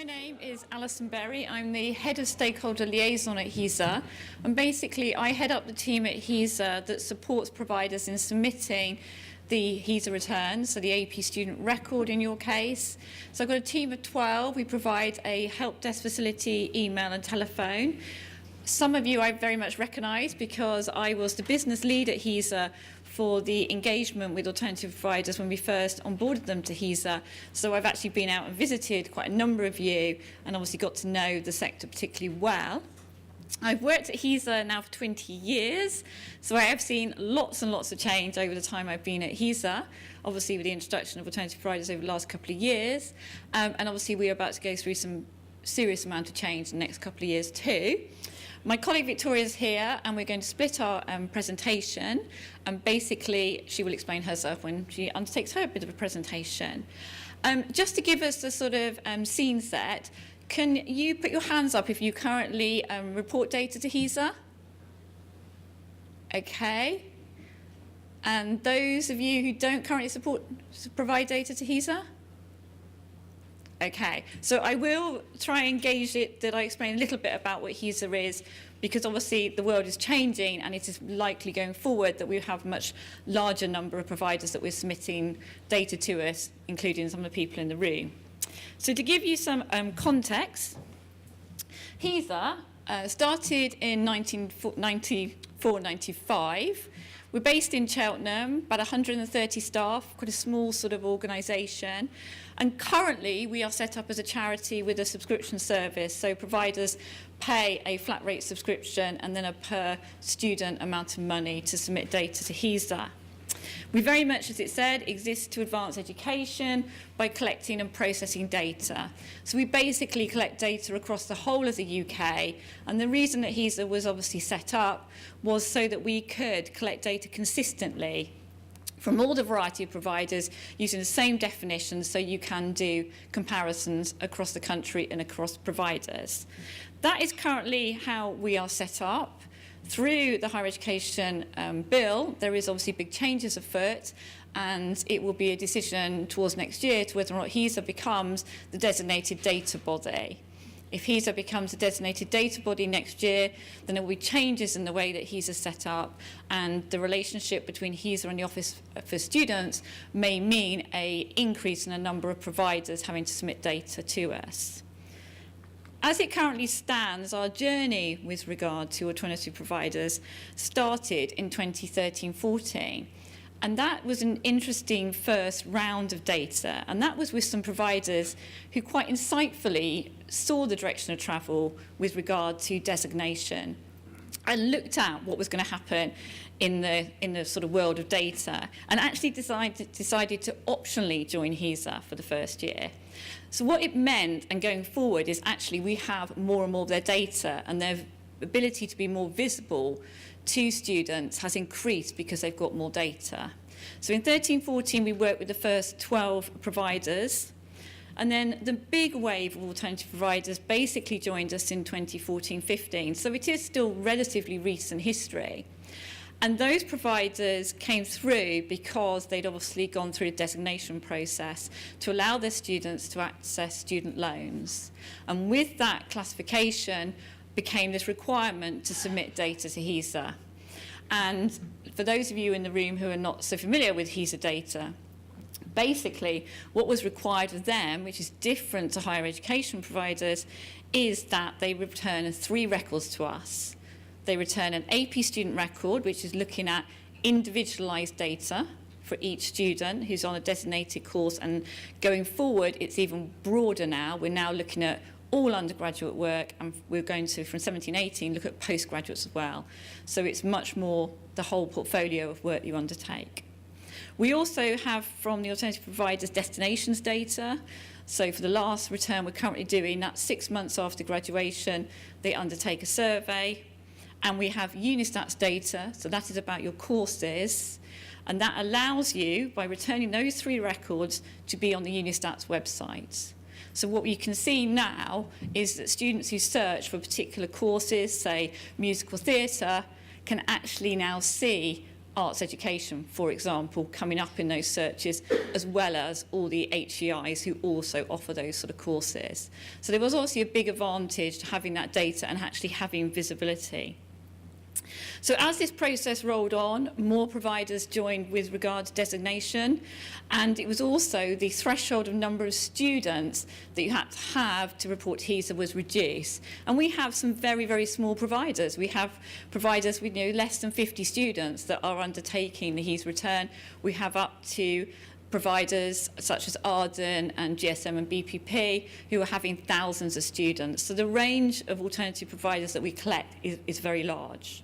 My name is Alison. I'm the head of Stakeholder Liaison at HESA, and basically I head up the team at HESA that supports providers in submitting the HESA returns, so the AP student record in your case. So I've got a team of 12. We provide a help desk facility, email and telephone. Some of you I very much recognise because I was the business lead at HESA for the engagement with alternative providers when we first onboarded them to HESA. So I've actually been out and visited quite a number of you and obviously got to know the sector particularly well. I've worked at HESA now for 20 years, so I have seen lots and lots of change over the time I've been at HESA, obviously with the introduction of alternative providers over the last couple of years, and obviously we're about to go through some serious amount of change in the next couple of years too. My colleague Victoria is here and we're going to split our presentation, and basically she will explain herself when she undertakes her bit of a presentation. Just to give us a sort of scene set, can you put your hands up if you currently report data to HESA? Okay. And those of you who don't currently provide data to HESA? Okay, so I will try and gauge it that I explain a little bit about what HESA is, because obviously the world is changing and it is likely going forward that we have a much larger number of providers that we're submitting data to us, including some of the people in the room. So to give you some context, HESA started in 1994-95. We're based in Cheltenham, about 130 staff, quite a small sort of organisation. And currently, we are set up as a charity with a subscription service. So providers pay a flat rate subscription and then a per student amount of money to submit data to HESA. We very much, as it said, exist to advance education by collecting and processing data. So we basically collect data across the whole of the UK, and the reason that HESA was obviously set up was so that we could collect data consistently from all the variety of providers using the same definitions, so you can do comparisons across the country and across providers. That is currently how we are set up. Through the Higher Education Bill, there is obviously big changes afoot, and it will be a decision towards next year to whether or not HESA becomes the designated data body. If HESA becomes a designated data body next year, then there will be changes in the way that HESA is set up, and the relationship between HESA and the Office for Students may mean an increase in the number of providers having to submit data to us. As it currently stands, our journey with regard to alternative providers started in 2013-14. And that was an interesting first round of data. And that was with some providers who quite insightfully saw the direction of travel with regard to designation and looked at what was going to happen in the sort of world of data, and actually decided to optionally join HESA for the first year. So what it meant, and going forward, is actually we have more and more of their data, and their ability to be more visible to students has increased because they've got more data. So in 13-14 we worked with the first 12 providers, and then the big wave of alternative providers basically joined us in 2014-15. So it is still relatively recent history. And those providers came through because they'd obviously gone through a designation process to allow their students to access student loans. And with that classification became this requirement to submit data to HESA. And for those of you in the room who are not so familiar with HESA data, basically what was required of them, which is different to higher education providers, is that they return 3 records to us. They return an AP student record, which is looking at individualised data for each student who's on a designated course, and going forward it's even broader now. We're now looking at all undergraduate work, and we're going to, from 17-18, look at postgraduates as well. So it's much more the whole portfolio of work you undertake. We also have from the alternative providers destinations data. So for the last return we're currently doing, that's 6 months after graduation, they undertake a survey. And we have Unistats data, so that is about your courses, and that allows you, by returning those 3 records, to be on the Unistats website. So what you can see now is that students who search for particular courses, say musical theatre, can actually now see arts education, for example, coming up in those searches, as well as all the HEIs who also offer those sort of courses. So there was obviously a big advantage to having that data and actually having visibility. So as this process rolled on, more providers joined with regard to designation, and it was also the threshold of number of students that you had to have to report HESA was reduced. And we have some very, very small providers. We have providers with less than 50 students that are undertaking the HESA return. We have up to providers such as Arden and GSM and BPP who are having thousands of students. So the range of alternative providers that we collect is very large.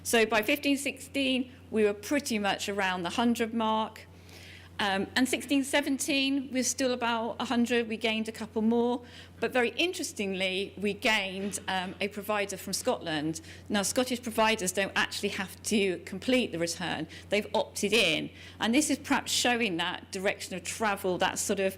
So by 15-16, we were pretty much around the 100 mark. And 16-17, we're still about 100. We gained a couple more. But very interestingly, we gained a provider from Scotland. Now, Scottish providers don't actually have to complete the return. They've opted in. And this is perhaps showing that direction of travel, that sort of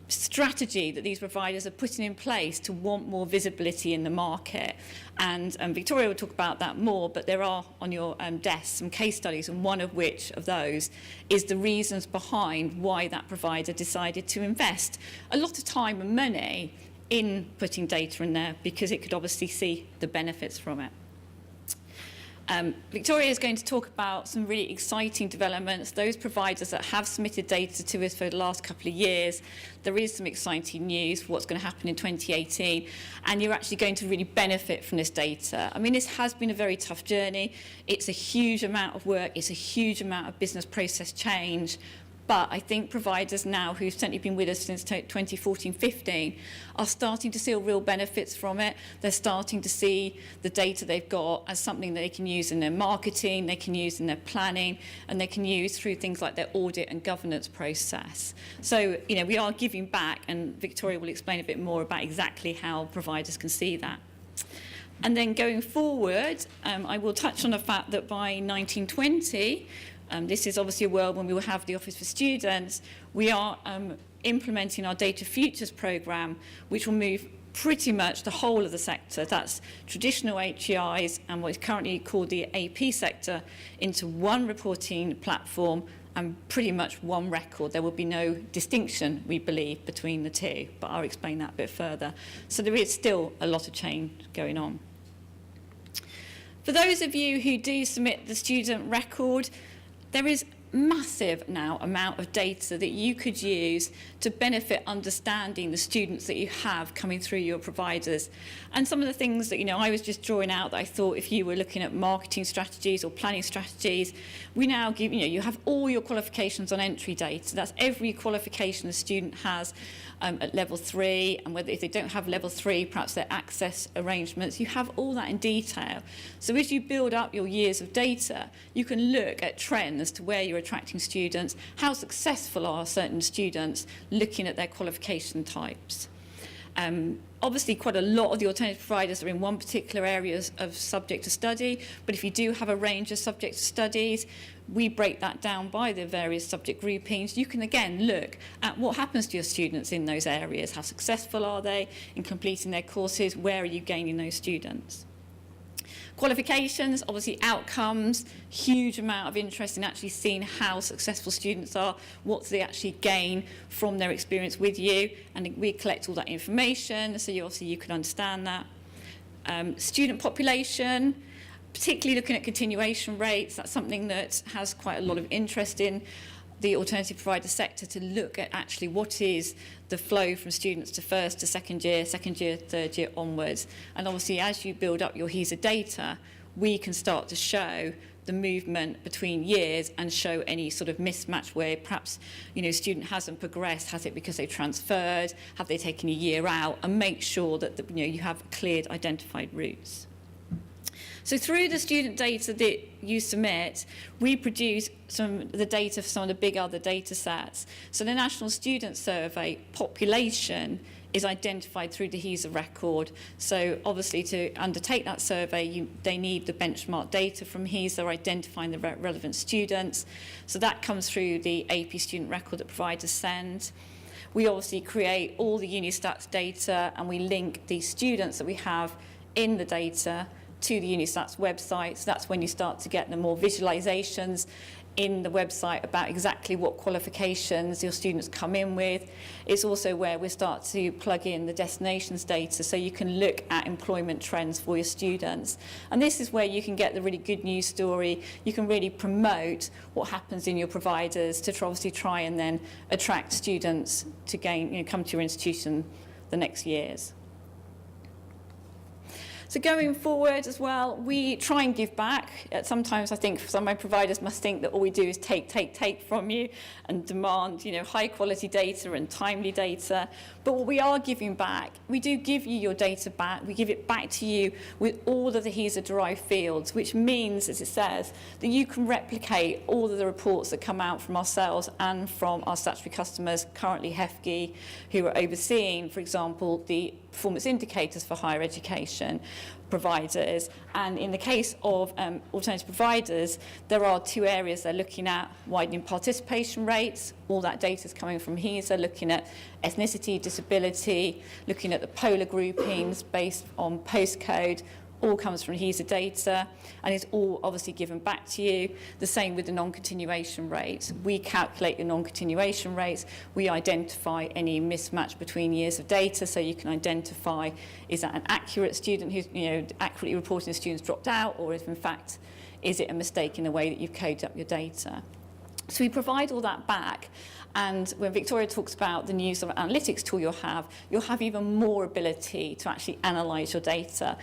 strategy that these providers are putting in place to want more visibility in the market. And Victoria will talk about that more, but there are on your desk some case studies, and one of which of those is the reasons behind why that provider decided to invest a lot of time and money in putting data in there, because it could obviously see the benefits from it. Victoria is going to talk about some really exciting developments. Those providers that have submitted data to us for the last couple of years, there is some exciting news for what's going to happen in 2018, and you're actually going to really benefit from this data. I mean, this has been a very tough journey. It's a huge amount of work. It's a huge amount of business process change. But I think providers now who've certainly been with us since 2014-15 are starting to see real benefits from it. They're starting to see the data they've got as something that they can use in their marketing, they can use in their planning, and they can use through things like their audit and governance process. So, we are giving back, and Victoria will explain a bit more about exactly how providers can see that. And then going forward, I will touch on the fact that by 1920, this is obviously a world when we will have the Office for Students. We are implementing our Data Futures programme, which will move pretty much the whole of the sector. That's traditional HEIs and what is currently called the AP sector into one reporting platform and pretty much one record. There will be no distinction, we believe, between the two, but I'll explain that a bit further. So there is still a lot of change going on. For those of you who do submit the student record, there is massive now amount of data that you could use to benefit understanding the students that you have coming through your providers. And some of the things that, I was just drawing out that I thought if you were looking at marketing strategies or planning strategies, we now give, you have all your qualifications on entry data. That's every qualification a student has at level 3, and whether if they don't have level 3, perhaps their access arrangements, you have all that in detail. So as you build up your years of data, you can look at trends as to where you're attracting students, how successful are certain students looking at their qualification types. Obviously, quite a lot of the alternative providers are in one particular area of subject to study, but if you do have a range of subject to studies, we break that down by the various subject groupings. You can again look at what happens to your students in those areas. How successful are they in completing their courses? Where are you gaining those students? Qualifications, obviously outcomes, huge amount of interest in actually seeing how successful students are, what do they actually gain from their experience with you, and we collect all that information, so obviously you can understand that. Student population, particularly looking at continuation rates, that's something that has quite a lot of interest in the alternative provider sector, to look at actually what is the flow from students to first to second year, third year onwards. And obviously as you build up your HESA data, we can start to show the movement between years and show any sort of mismatch where perhaps student hasn't progressed. Has it because they transferred? Have they taken a year out? And make sure that you have cleared identified routes. So through the student data that you submit, we produce the data for some of the big other data sets. So the National Student Survey population is identified through the HESA record. So obviously to undertake that survey, they need the benchmark data from HESA identifying the relevant students. So that comes through the AP student record that providers send. We obviously create all the Unistats data, and we link the students that we have in the data to the Unisat's website. So that's when you start to get the more visualizations in the website about exactly what qualifications your students come in with. It's also where we start to plug in the destinations data so you can look at employment trends for your students. And this is where you can get the really good news story. You can really promote what happens in your providers to obviously try and then attract students to come to your institution the next years. So going forward as well, we try and give back. Sometimes I think some of my providers must think that all we do is take from you and demand, high quality data and timely data. But what we are giving back, we do give you your data back. We give it back to you with all of the HESA derived fields, which means, as it says, that you can replicate all of the reports that come out from ourselves and from our statutory customers, currently HEFCE, who are overseeing, for example, the performance indicators for higher education providers. And in the case of alternative providers, there are two areas they're looking at: widening participation rates, all that data is coming from HESA, looking at ethnicity, disability, looking at the polar groupings based on postcode, all comes from HESA data, and it's all obviously given back to you. The same with the non-continuation rates. We calculate your non-continuation rates. We identify any mismatch between years of data, so you can identify, is that an accurate student who's accurately reporting the students dropped out, or if in fact, is it a mistake in the way that you've coded up your data? So we provide all that back. And when Victoria talks about the new sort of analytics tool you'll have even more ability to actually analyse your data.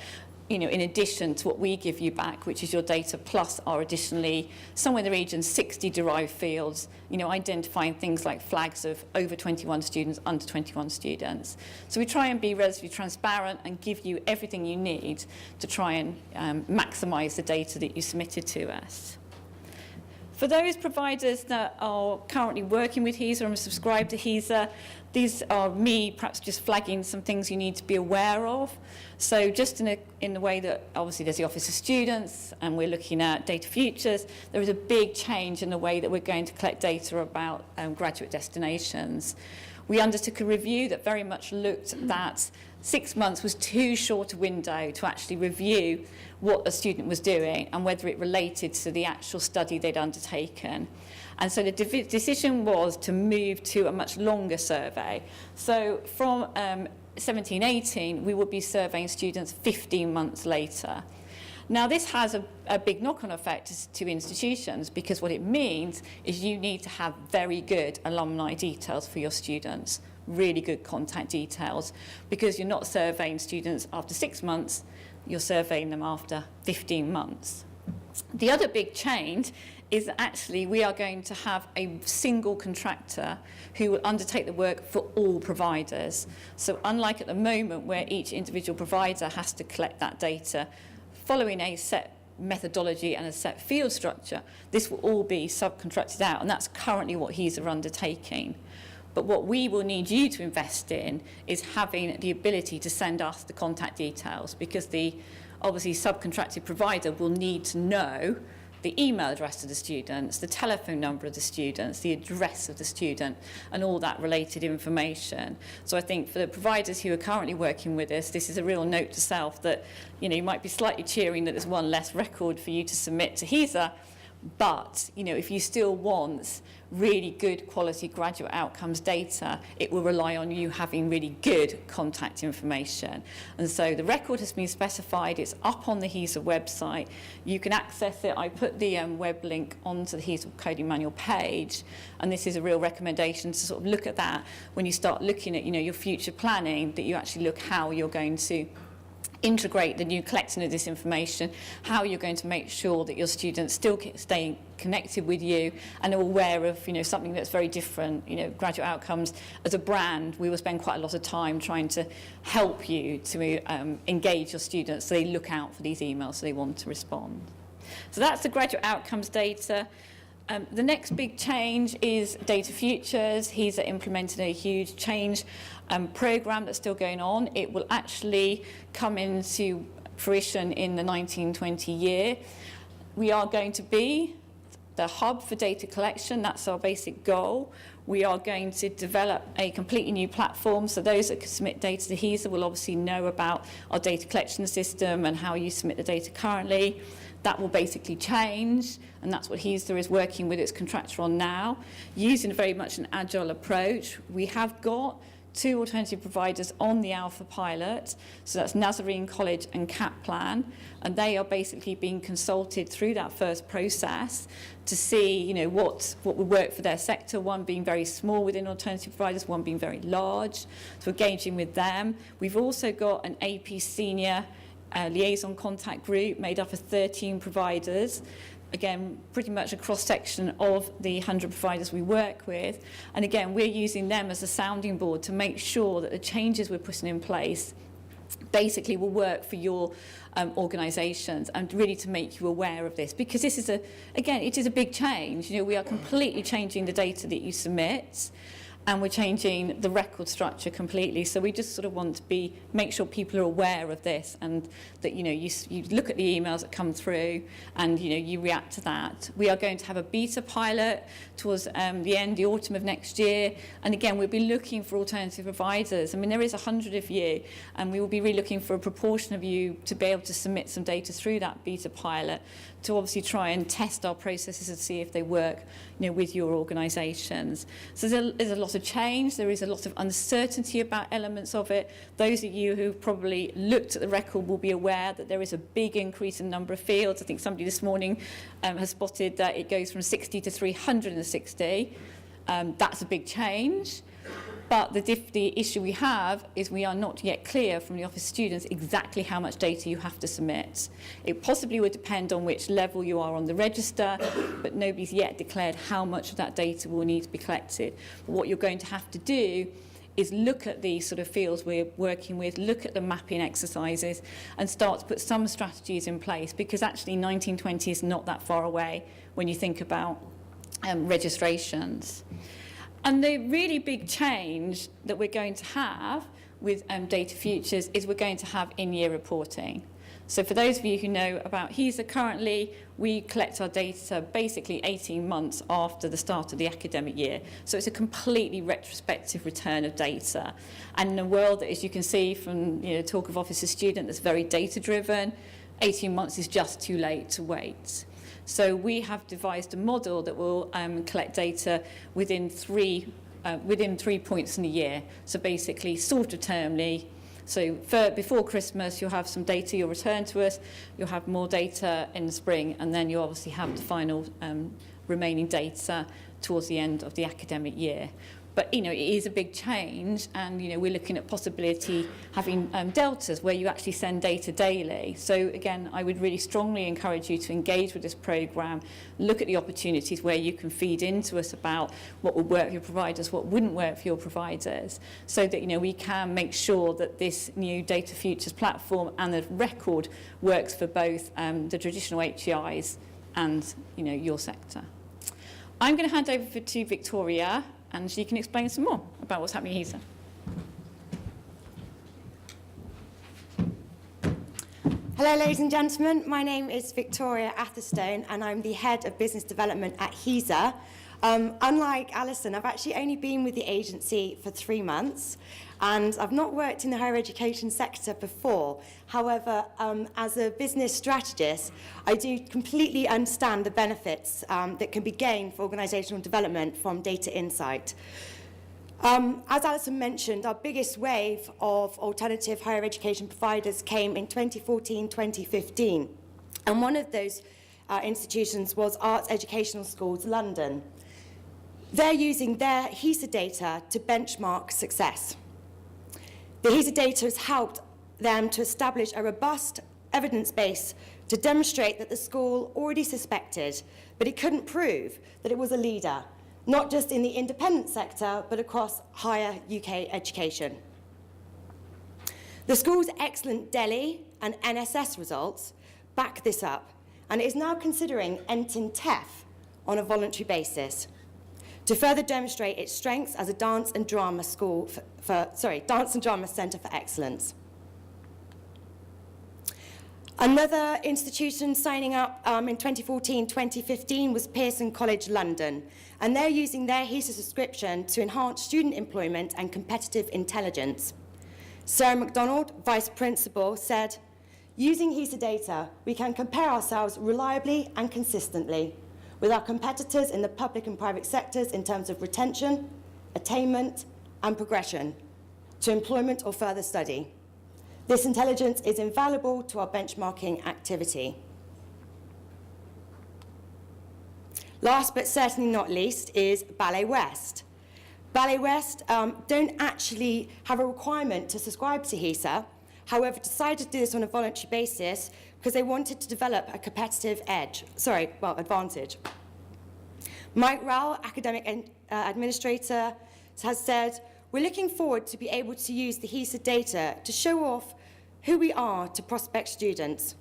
In addition to what we give you back, which is your data plus our additionally somewhere in the region 60 derived fields, identifying things like flags of over 21 students, under 21 students. So we try and be relatively transparent and give you everything you need to try and maximise the data that you submitted to us. For those providers that are currently working with HESA and subscribe to HESA, these are me perhaps just flagging some things you need to be aware of. So just in the way that obviously there's the Office of Students and we're looking at data futures, there is a big change in the way that we're going to collect data about graduate destinations. We undertook a review that very much looked at 6 months was too short a window to actually review what a student was doing and whether it related to the actual study they'd undertaken. And so the decision was to move to a much longer survey. So from 17-18, we would be surveying students 15 months later. Now, this has a big knock-on effect to institutions, because what it means is you need to have very good alumni details for your students, really good contact details, because you're not surveying students after 6 months, you're surveying them after 15 months. The other big change is that actually we are going to have a single contractor who will undertake the work for all providers. So unlike at the moment where each individual provider has to collect that data, following a set methodology and a set field structure, this will all be subcontracted out, and that's currently what HESA are undertaking. But what we will need you to invest in is having the ability to send us the contact details, because the obviously subcontracted provider will need to know the email address of the students, the telephone number of the students, the address of the student, and all that related information. So I think for the providers who are currently working with us, this is a real note to self that, you might be slightly cheering that there's one less record for you to submit to HESA, but, if you still want really good quality graduate outcomes data, it will rely on you having really good contact information. And so the record has been specified, it's up on the HESA website, you can access it. I put the web link onto the HESA coding manual page, and this is a real recommendation to sort of look at that when you start looking at, your future planning, that you actually look how you're going to integrate the new collecting of this information, how you're going to make sure that your students still stay connected with you and are aware of, something that's very different. Graduate outcomes as a brand, we will spend quite a lot of time trying to help you to engage your students so they look out for these emails, so they want to respond. So that's the graduate outcomes data. The next big change is data futures. HESA implemented a huge change programme that's still going on. It will actually come into fruition in the 1920 year. We are going to be the hub for data collection. That's our basic goal. We are going to develop a completely new platform, so those that can submit data to HESA will obviously know about our data collection system and how you submit the data currently. That will basically change, and that's what HESA is working with its contractor on now, using very much an agile approach. We have got 2 alternative providers on the Alpha pilot, so that's Nazarene College and Kaplan, and they are basically being consulted through that first process to see, you know, what would work for their sector, one being very small within alternative providers, one being very large, so we're engaging with them. We've also got an AP Senior Liaison contact group made up of 13 providers, again, pretty much a cross-section of the 100 providers we work with. And again, we're using them as a sounding board to make sure that the changes we're putting in place basically will work for your organisations, and really to make you aware of this. Because this is, it is a big change. You know, we are completely changing the data that you submit, and we're changing the record structure completely. So we just sort of want to make sure people are aware of this, and that, you know, you look at the emails that come through and, you know, you react to that. We are going to have a beta pilot towards the autumn of next year. And again, we'll be looking for alternative providers. I mean, there is 100 of you, and we will be really looking for a proportion of you to be able to submit some data through that beta pilot, to obviously try and test our processes and see if they work, you know, with your organisations. So there's a lot of change. There is a lot of uncertainty about elements of it. Those of you who've probably looked at the record will be aware that there is a big increase in number of fields. I think somebody this morning has spotted that it goes from 60 to 360. That's a big change. But the issue we have is we are not yet clear from the Office of Students exactly how much data you have to submit. It possibly would depend on which level you are on the register, but nobody's yet declared how much of that data will need to be collected. But what you're going to have to do is look at the sort of fields we're working with, look at the mapping exercises, and start to put some strategies in place, because actually 1920 is not that far away when you think about registrations. And the really big change that we're going to have with Data Futures is we're going to have in-year reporting. So for those of you who know about HESA, currently we collect our data basically 18 months after the start of the academic year. So it's a completely retrospective return of data. And in a world that, as you can see from, you know, talk of Office of Student, that's very data-driven, 18 months is just too late to wait. So we have devised a model that will collect data within three points in a year. So basically, sort of termly. So before Christmas, you'll have some data you'll return to us. You'll have more data in the spring, and then you'll obviously have the final remaining data towards the end of the academic year. But, you know, it is a big change, and, you know, we're looking at possibility having deltas where you actually send data daily. So, again, I would really strongly encourage you to engage with this programme, look at the opportunities where you can feed into us about what would work for your providers, what wouldn't work for your providers, so that, you know, we can make sure that this new Data Futures platform and the record works for both the traditional HEIs and, you know, your sector. I'm going to hand over to Victoria, and she can explain some more about what's happening at HESA. Hello, ladies and gentlemen. My name is Victoria Atherstone, and I'm the Head of Business Development at HESA. Unlike Alison, I've actually only been with the agency for 3 months, and I've not worked in the higher education sector before. However, as a business strategist, I do completely understand the benefits that can be gained for organisational development from data insight. As Alison mentioned, our biggest wave of alternative higher education providers came in 2014-2015, and one of those institutions was Arts Educational Schools London. They're using their HESA data to benchmark success. The HESA data has helped them to establish a robust evidence base to demonstrate that the school already suspected, but it couldn't prove that it was a leader, not just in the independent sector, but across higher UK education. The school's excellent DLHE and NSS results back this up, and it is now considering entering TEF on a voluntary basis to further demonstrate its strengths as a dance and drama school dance and drama centre for excellence. Another institution signing up in 2014-2015 was Pearson College London, and they're using their HESA subscription to enhance student employment and competitive intelligence. Sarah MacDonald, Vice Principal, said, "Using HESA data, we can compare ourselves reliably and consistently with our competitors in the public and private sectors in terms of retention, attainment, and progression to employment or further study. This intelligence is invaluable to our benchmarking activity." Last but certainly not least is Ballet West. Ballet West don't actually have a requirement to subscribe to HESA, however, decided to do this on a voluntary basis because they wanted to develop a competitive advantage. Mike Rowell, academic administrator, has said, "We're looking forward to be able to use the HESA data to show off who we are to prospect students.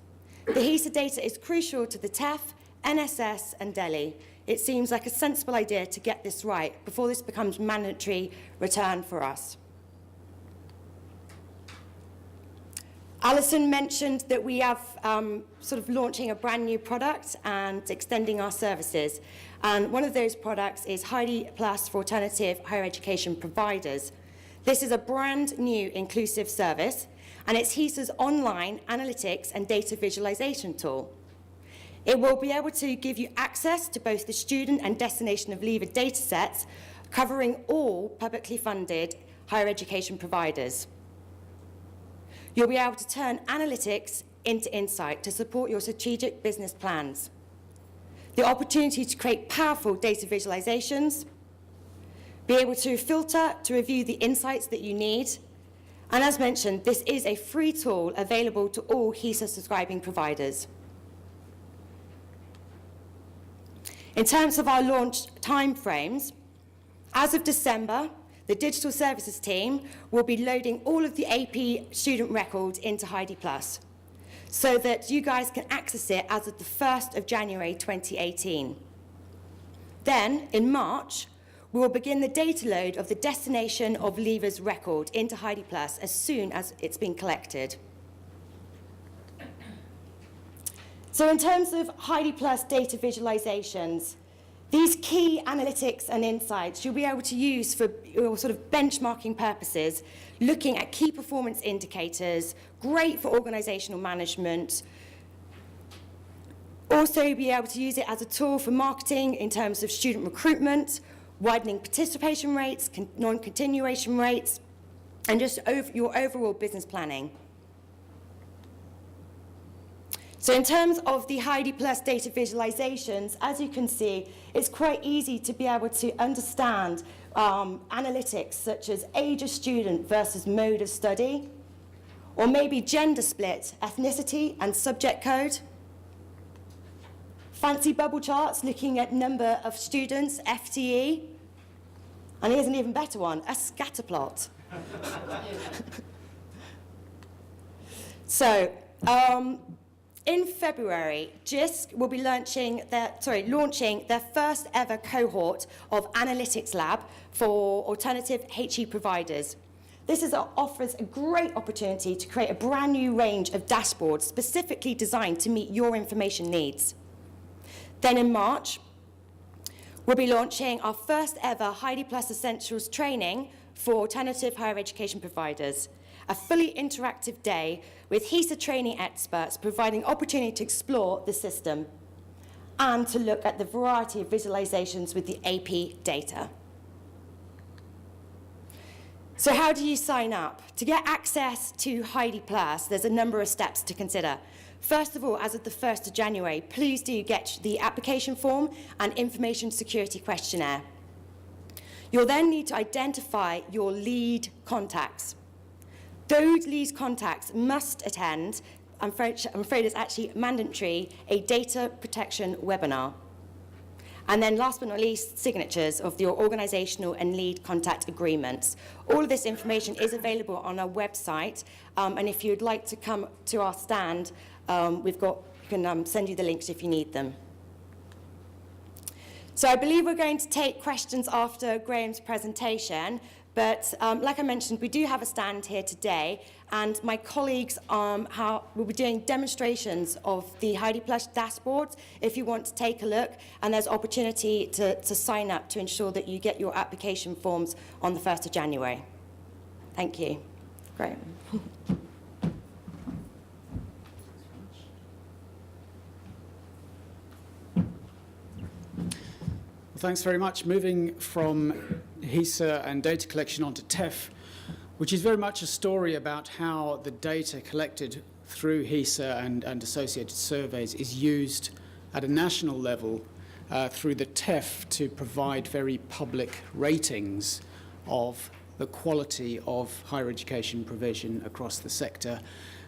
The HESA data is crucial to the TEF, NSS and DLHE. It seems like a sensible idea to get this right before this becomes mandatory return for us." Alison mentioned that we have launching a brand new product and extending our services. And one of those products is Heidi Plus for alternative higher education providers. This is a brand new inclusive service, and it's HESA's online analytics and data visualization tool. It will be able to give you access to both the student and destination of leaver data sets, covering all publicly funded higher education providers. You'll be able to turn analytics into insight to support your strategic business plans. The opportunity to create powerful data visualizations, be able to filter to review the insights that you need, and as mentioned, this is a free tool available to all HESA subscribing providers. In terms of our launch timeframes, as of December, the digital services team will be loading all of the AP student records into Heidi Plus so that you guys can access it as of the 1st of January 2018. Then, in March, we will begin the data load of the destination of leavers record into Heidi Plus as soon as it's been collected. So in terms of Heidi Plus data visualizations, these key analytics and insights you'll be able to use for your benchmarking purposes, looking at key performance indicators, great for organisational management. Also, you'll be able to use it as a tool for marketing in terms of student recruitment, widening participation rates, non-continuation rates, and just your overall business planning. So in terms of the Heidi Plus data visualizations, as you can see, it's quite easy to be able to understand analytics such as age of student versus mode of study, or maybe gender split, ethnicity and subject code. Fancy bubble charts looking at number of students, FTE, and here's an even better one, a scatter plot. So, in February, JISC will be launching their first ever cohort of Analytics Lab for alternative HE providers. This offers a great opportunity to create a brand new range of dashboards specifically designed to meet your information needs. Then in March, we'll be launching our first ever Heidi Plus Essentials training for alternative higher education providers. A fully interactive day with HESA training experts providing opportunity to explore the system and to look at the variety of visualizations with the AP data. So how do you sign up? To get access to Heidi Plus, there's a number of steps to consider. First of all, as of the 1st of January, please do get the application form and information security questionnaire. You'll then need to identify your lead contacts. Those lead contacts must attend, I'm afraid it's actually mandatory, a data protection webinar. And then last but not least, signatures of your organisational and lead contact agreements. All of this information is available on our website, and if you'd like to come to our stand, we can send you the links if you need them. So I believe we're going to take questions after Graeme's presentation, But like I mentioned, we do have a stand here today, and my colleagues will be doing demonstrations of the Heidi Plush dashboards if you want to take a look, and there's opportunity to sign up to ensure that you get your application forms on the 1st of January. Thank you. Great. Thanks very much. Moving from HESA and data collection onto TEF, which is very much a story about how the data collected through HESA and associated surveys is used at a national level through the TEF to provide very public ratings of the quality of higher education provision across the sector.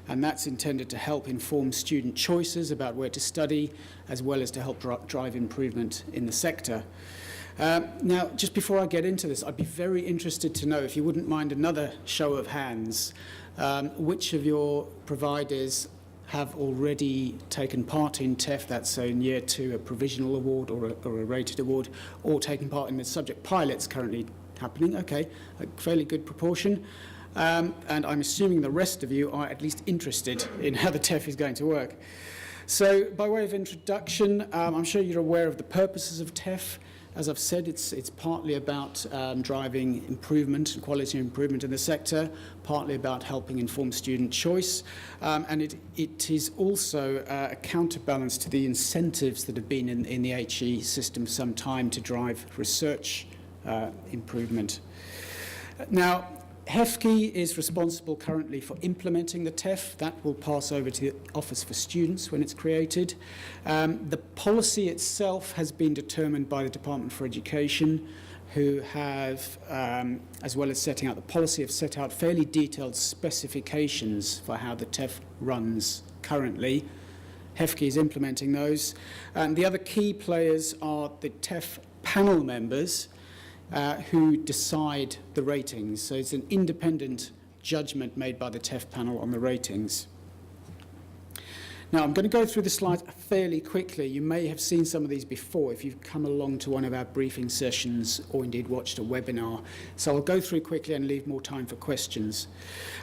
And that's intended to help inform student choices about where to study, as well as to help drive improvement in the sector. Now, just before I get into this, I'd be very interested to know, if you wouldn't mind another show of hands, which of your providers have already taken part in TEF, that's so in year 2 a provisional award or a rated award, or taken part in the subject pilots currently happening. Okay, a fairly good proportion. And I'm assuming the rest of you are at least interested in how the TEF is going to work. So, by way of introduction, I'm sure you're aware of the purposes of TEF. As I've said, it's partly about driving improvement and quality improvement in the sector, partly about helping inform student choice, and it is also a counterbalance to the incentives that have been in the HE system for some time to drive research improvement. Now, HEFCE is responsible currently for implementing the TEF. That will pass over to the Office for Students when it's created. The policy itself has been determined by the Department for Education, who have, as well as setting out the policy, have set out fairly detailed specifications for how the TEF runs currently. HEFCE is implementing those. And the other key players are the TEF panel members, who decide the ratings. So it's an independent judgment made by the TEF panel on the ratings. Now, I'm going to go through the slides fairly quickly. You may have seen some of these before if you've come along to one of our briefing sessions or indeed watched a webinar. So I'll go through quickly and leave more time for questions.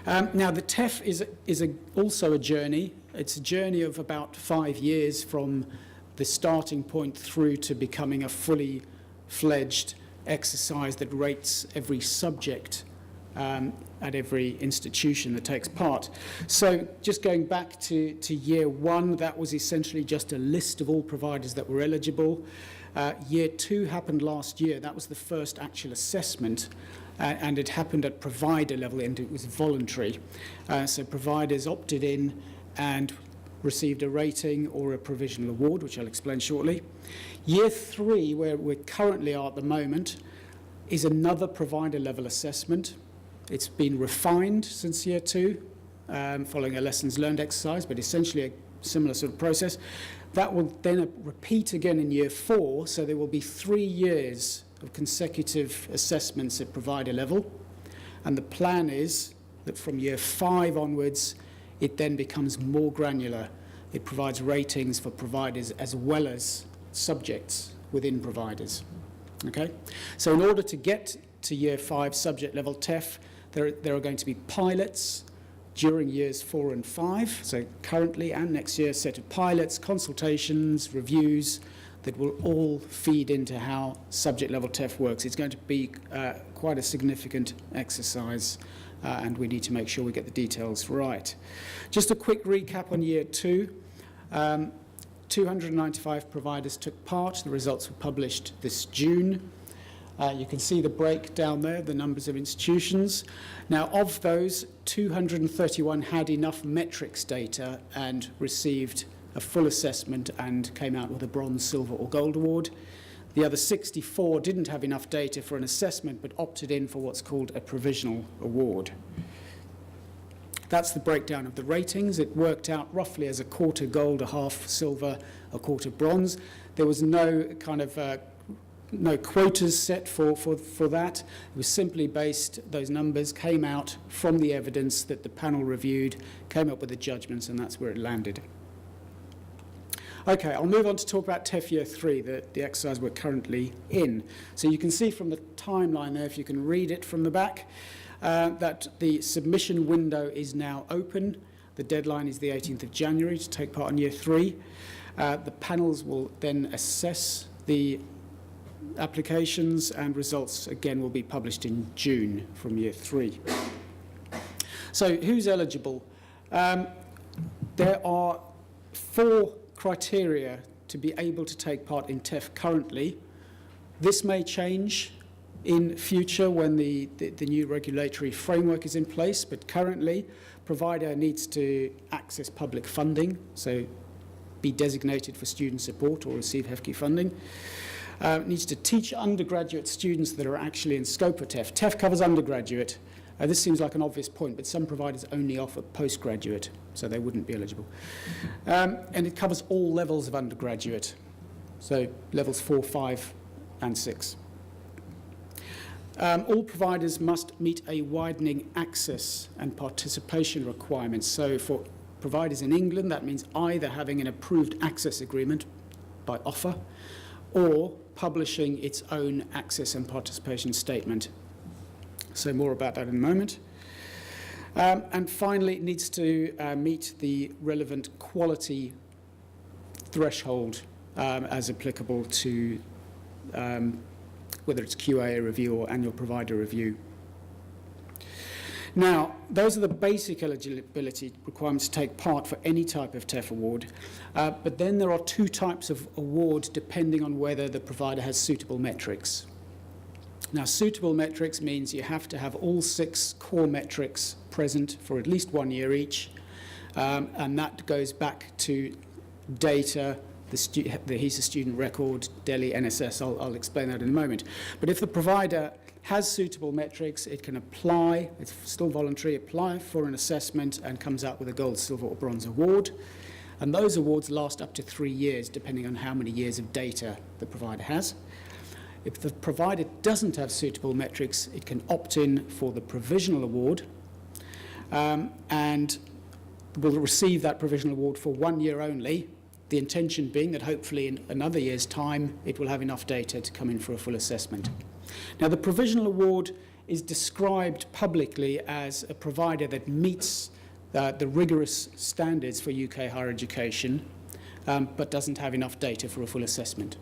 Now, the TEF is also a journey. It's a journey of about 5 years from the starting point through to becoming a fully fledged exercise that rates every subject at every institution that takes part. So just going back to year 1, that was essentially just a list of all providers that were eligible. Year 2 happened last year. That was the first actual assessment, and it happened at provider level, and it was voluntary. So providers opted in and received a rating or a provisional award, which I'll explain shortly. Year 3, where we currently are at the moment, is another provider-level assessment. It's been refined since year 2, following a lessons learned exercise, but essentially a similar sort of process. That will then repeat again in year 4, so there will be 3 years of consecutive assessments at provider level. And the plan is that from year 5 onwards, it then becomes more granular. It provides ratings for providers as well as subjects within providers. Okay? So in order to get to year 5 subject level TEF, there are going to be pilots during years 4 and 5. So currently and next year, a set of pilots, consultations, reviews that will all feed into how subject level TEF works. It's going to be quite a significant exercise. And we need to make sure we get the details right. Just a quick recap on year 2. 295 providers took part. The results were published this June. You can see the breakdown there, the numbers of institutions. Now, of those, 231 had enough metrics data and received a full assessment and came out with a bronze, silver or gold award. The other 64 didn't have enough data for an assessment but opted in for what's called a provisional award. That's the breakdown of the ratings. It worked out roughly as a quarter gold, a half silver, a quarter bronze. There was no kind of no quotas set for that. It was simply based, those numbers came out from the evidence that the panel reviewed, came up with the judgments, and that's where it landed. Okay, I'll move on to talk about TEF Year Three, the exercise we're currently in. So you can see from the timeline there, if you can read it from the back, that the submission window is now open. The deadline is the 18th of January to take part in Year 3. The panels will then assess the applications, and results again will be published in June from Year 3. So who's eligible? There are 4 criteria to be able to take part in TEF currently. This may change in future when the new regulatory framework is in place, but currently provider needs to access public funding, so be designated for student support or receive HEFCE funding. Needs to teach undergraduate students that are actually in scope of TEF. TEF covers undergraduate. This seems like an obvious point, but some providers only offer postgraduate, so they wouldn't be eligible. And it covers all levels of undergraduate, so levels 4, 5, and 6. All providers must meet a widening access and participation requirements. So for providers in England, that means either having an approved access agreement by offer or publishing its own access and participation statement. So more about that in a moment. And finally, it needs to meet the relevant quality threshold as applicable to whether it's QA review or annual provider review. Now, those are the basic eligibility requirements to take part for any type of TEF award. But then there are 2 types of award depending on whether the provider has suitable metrics. Now, suitable metrics means you have to have all 6 core metrics present for at least 1 year each. And that goes back to data, the HESA student record, DLHE, NSS. I'll explain that in a moment. But if the provider has suitable metrics, it can apply, it's still voluntary, apply for an assessment and comes out with a gold, silver or bronze award. And those awards last up to 3 years, depending on how many years of data the provider has. If the provider doesn't have suitable metrics, it can opt in for the provisional award and will receive that provisional award for 1 year only, the intention being that hopefully in another year's time it will have enough data to come in for a full assessment. Now, the provisional award is described publicly as a provider that meets the rigorous standards for UK higher education, but doesn't have enough data for a full assessment.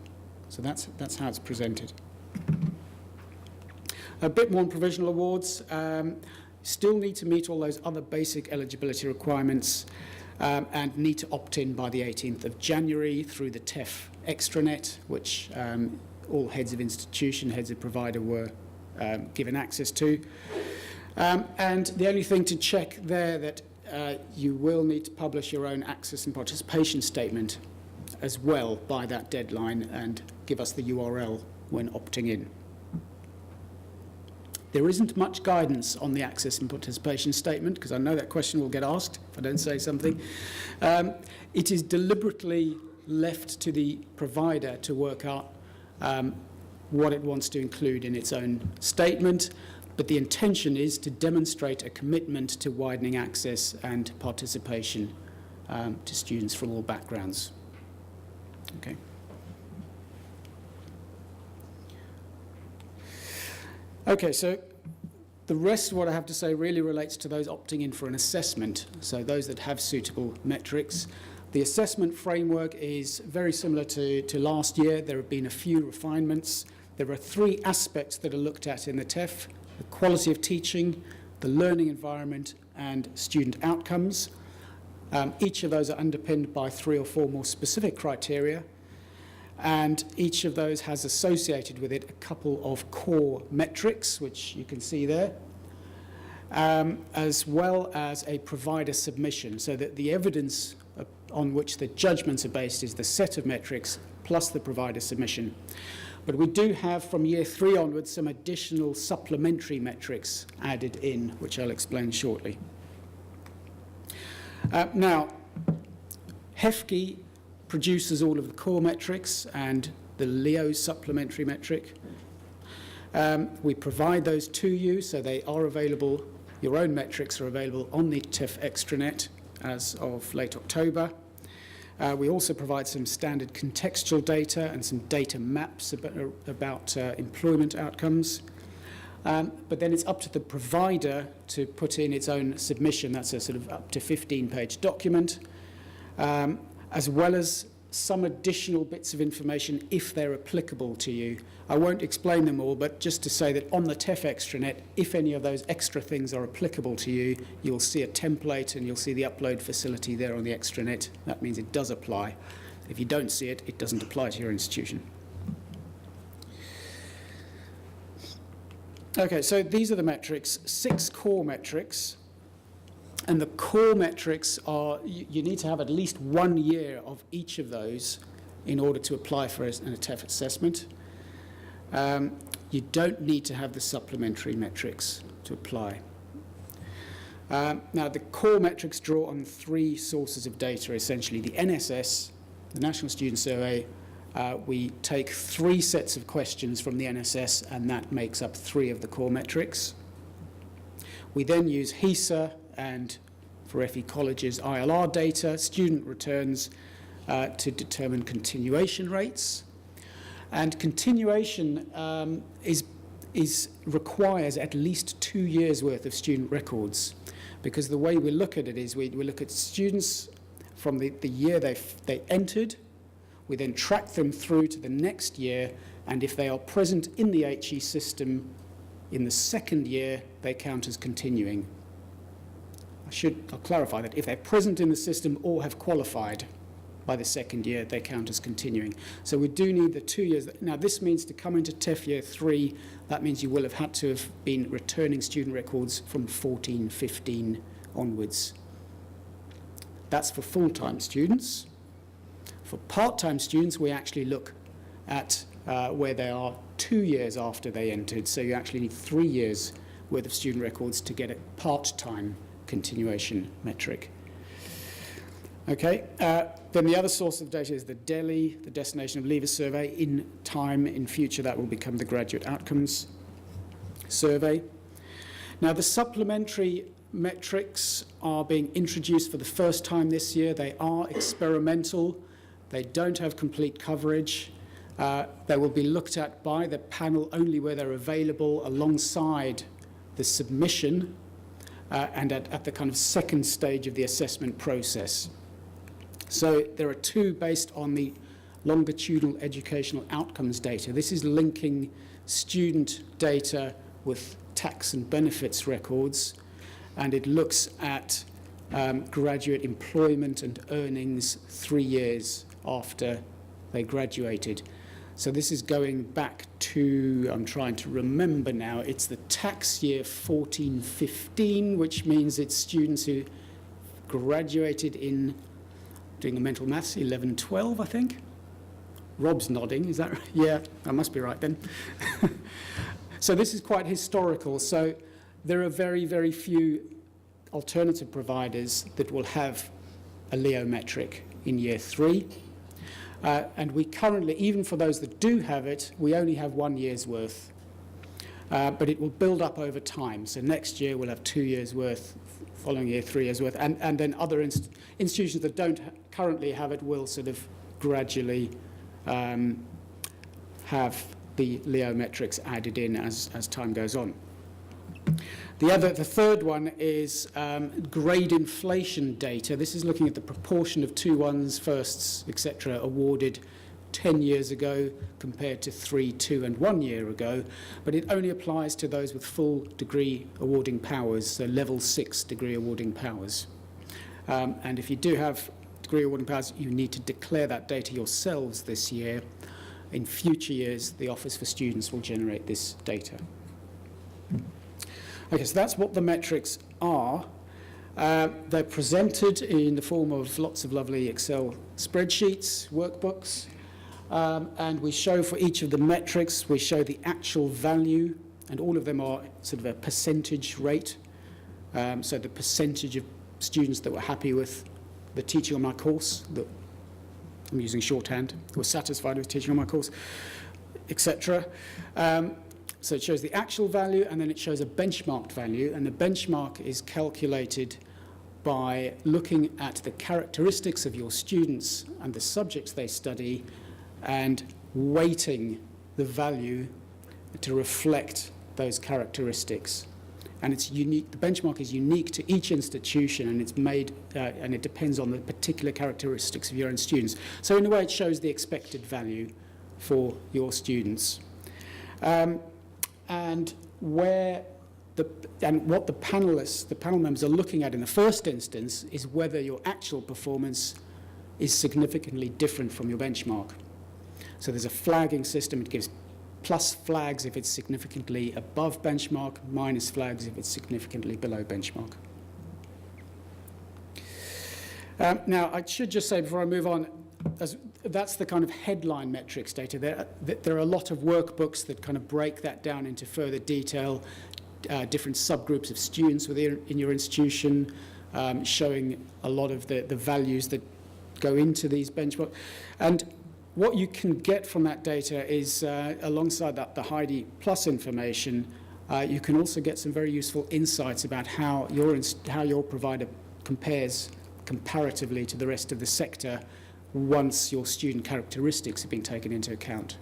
So that's how it's presented. A bit more on provisional awards. Still need to meet all those other basic eligibility requirements and need to opt in by the 18th of January through the TEF extranet, which all heads of institution, heads of provider were given access to. And the only thing to check there that you will need to publish your own access and participation statement as well by that deadline and give us the URL when opting in. There isn't much guidance on the access and participation statement, because I know that question will get asked if I don't say something. It is deliberately left to the provider to work out what it wants to include in its own statement, but the intention is to demonstrate a commitment to widening access and participation to students from all backgrounds. Okay. Okay, so the rest of what I have to say really relates to those opting in for an assessment, so those that have suitable metrics. The assessment framework is very similar to last year. There have been a few refinements. There are 3 aspects that are looked at in the TEF: the quality of teaching, the learning environment, and student outcomes. Each of those are underpinned by 3 or 4 more specific criteria, and each of those has associated with it a couple of core metrics, which you can see there, as well as a provider submission, so that the evidence on which the judgments are based is the set of metrics plus the provider submission. But we do have from year 3 onwards some additional supplementary metrics added in, which I'll explain shortly. Now, HEFCE produces all of the core metrics and the LEO supplementary metric. We provide those to you, so they are available. Your own metrics are available on the TEF extranet as of late October. We also provide some standard contextual data and some data maps about employment outcomes. But then it's up to the provider to put in its own submission. That's a sort of up to 15-page document, as well as some additional bits of information if they're applicable to you. I won't explain them all, but just to say that on the TEF extranet, if any of those extra things are applicable to you, you'll see a template and you'll see the upload facility there on the extranet. That means it does apply. If you don't see it, it doesn't apply to your institution. Okay, so these are the metrics, 6 core metrics. And the core metrics are, you need to have at least 1 year of each of those in order to apply for an TEF assessment. You don't need to have the supplementary metrics to apply. Now, the core metrics draw on 3 sources of data, essentially. The NSS, the National Student Survey, we take 3 sets of questions from the NSS, and that makes up 3 of the core metrics. We then use HESA and, for FE colleges, ILR data, student returns, to determine continuation rates. And continuation requires at least 2 years' worth of student records, because the way we look at it is we look at students from the year they entered. We then track them through to the next year, and if they are present in the HE system in the second year, they count as continuing. I'll clarify that. If they're present in the system or have qualified by the second year, they count as continuing. So we do need the 2 years. Now, this means to come into TEF Year 3, that means you will have had to have been returning student records from 14, 15 onwards. That's for full-time students. For part-time students, we actually look at where they are 2 years after they entered. So you actually need 3 years' worth of student records to get a part-time continuation metric. Okay, then the other source of data is the DLHE, the Destination of Leavers Survey. In time, in future, that will become the Graduate Outcomes Survey. Now, the supplementary metrics are being introduced for the first time this year. They are experimental. They don't have complete coverage. They will be looked at by the panel only where they're available alongside the submission and at the kind of second stage of the assessment process. So there are 2 based on the longitudinal educational outcomes data. This is linking student data with tax and benefits records, and it looks at graduate employment and earnings 3 years after they graduated. So this is going back to, I'm trying to remember now, it's the tax year 14-15, which means it's students who graduated in, doing the mental maths, 11-12, I think. Rob's nodding, is that right? Yeah, I must be right then. So this is quite historical. So there are very, very few alternative providers that will have a Leo metric in year 3. And we currently, even for those that do have it, we only have 1 year's worth. But it will build up over time. So next year we'll have 2 years' worth, following year 3 years' worth. And then other institutions that don't currently have it will sort of gradually have the Leo metrics added in as time goes on. The third one is grade inflation data. This is looking at the proportion of 2-1s, firsts, etc. awarded 10 years ago compared to 3, 2 and 1 year ago, but it only applies to those with full degree awarding powers, so level 6 degree awarding powers. And if you do have degree awarding powers, you need to declare that data yourselves this year. In future years, the Office for Students will generate this data. Okay, so that's what the metrics are. They're presented in the form of lots of lovely Excel spreadsheets, workbooks, and we show for each of the metrics, we show the actual value, and all of them are sort of a percentage rate. So the percentage of students that were happy with the teaching on my course, that I'm using shorthand, were satisfied with teaching on my course, etc. So it shows the actual value, and then it shows a benchmarked value, and the benchmark is calculated by looking at the characteristics of your students and the subjects they study and weighting the value to reflect those characteristics. And it's unique. The benchmark is unique to each institution, and it's made, and it depends on the particular characteristics of your own students. So in a way, it shows the expected value for your students. And what the panel members are looking at in the first instance is whether your actual performance is significantly different from your benchmark. So there's a flagging system. It gives plus flags if it's significantly above benchmark, minus flags if it's significantly below benchmark. Now, I should just say before I move on, that's the kind of headline metrics data. There are a lot of workbooks that kind of break that down into further detail, different subgroups of students in your institution, showing a lot of the values that go into these benchmarks. And what you can get from that data is, alongside that, the Heidi Plus information, you can also get some very useful insights about how your provider compares comparatively to the rest of the sector once your student characteristics have been taken into account.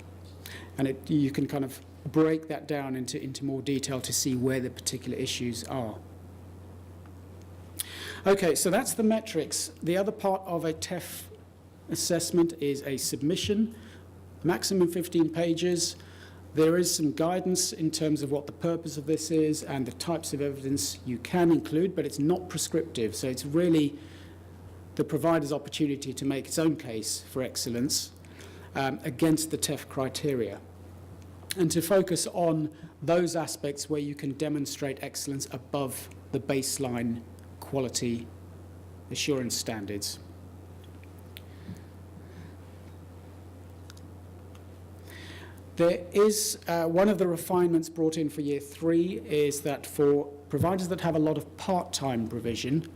And you can kind of break that down into more detail to see where the particular issues are. Okay, so that's the metrics. The other part of a TEF assessment is a submission, maximum 15 pages. There is some guidance in terms of what the purpose of this is and the types of evidence you can include, but it's not prescriptive. So it's really the provider's opportunity to make its own case for excellence against the TEF criteria, and to focus on those aspects where you can demonstrate excellence above the baseline quality assurance standards. There is one of the refinements brought in for Year 3 is that for providers that have a lot of part-time provision,